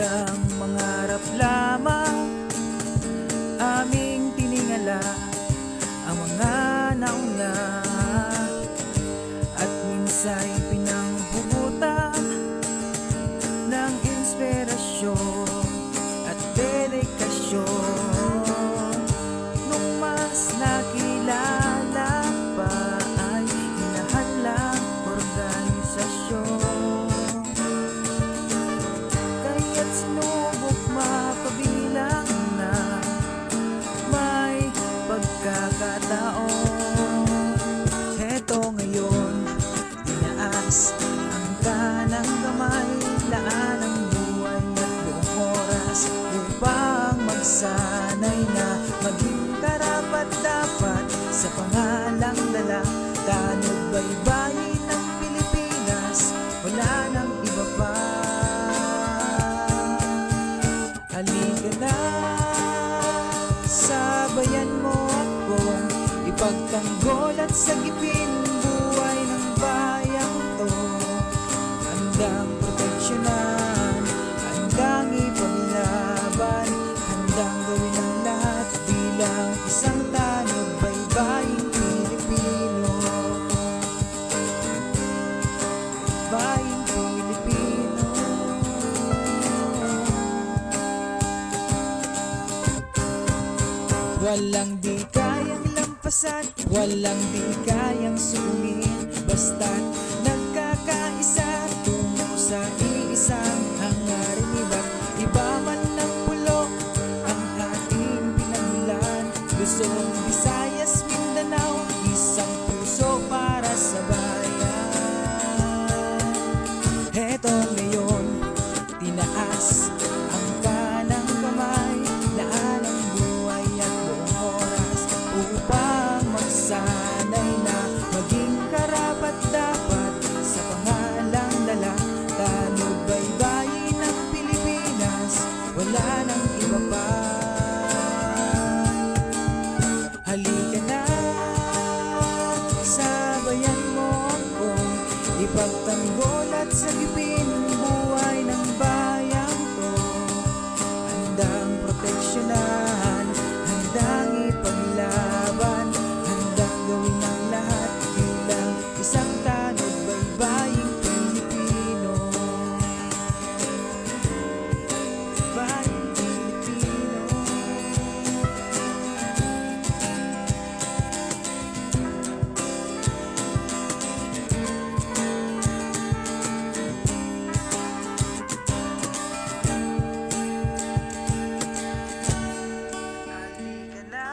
Magandang mangarap lamang aming tiningala ang mga nauna, at minsa'y pinanghugutan ng inspirasyon at dedikasyon. Nung mas nakilala pa ay hinahalang organisasyon, kaya't sinubok mapabilang na may pagkakataon. Heto ngayon, tinaas ang kanang kamay, laan ang buhay at buong oras upang magsanay na maging karapat-dapat sa pangalang dala. Tanod baybayin ng Pilipinas, wala nang iba pa. Halika na, sabayan mo akong ipagtanggol at sagipin buhay ng bayang to. Handang proteksyonan, handang ipaglaban, handang gawin ang lahat bilang isang tanod baybaying Pilipino. Baying Pilipino. Walang di kayang lampasan, walang di kayang sungin, basta't nagkakaisa tungo sa iisang hangarin. Iba't iba man ng pulo ang ating pinagmulan, Luzon, Visayas, Mindanao, isang puso para sa bayan. Heto ngayon, tinaas ang kanang kamay, laan ang buhay at buong oras upang magsanay na maging karapat-dapat sa pangalang dala. Tanod baybayin ng Pilipinas, wala nang iba pa. Halika na, sabayan mo akong ipagtanggol at sagipin buhay ng bayang to. Handang proteksyonan, handang ipaglaban, handang gawin ang lahat bilang isang tanod baybaying Pilipino. Baying Pilipino. Halika na,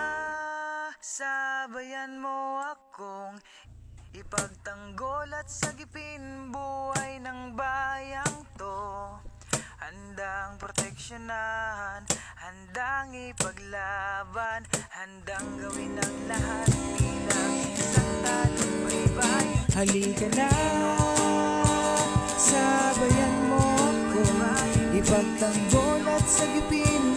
sabayan mo akong ipagtanggol at sagipin buhay ng bayang to. Handang proteksyonan, handang ipaglaban, handang gawin ang lahat bilang isang tanod baybayin. Halika na, sabayan mo akong ipagtanggol at sagipin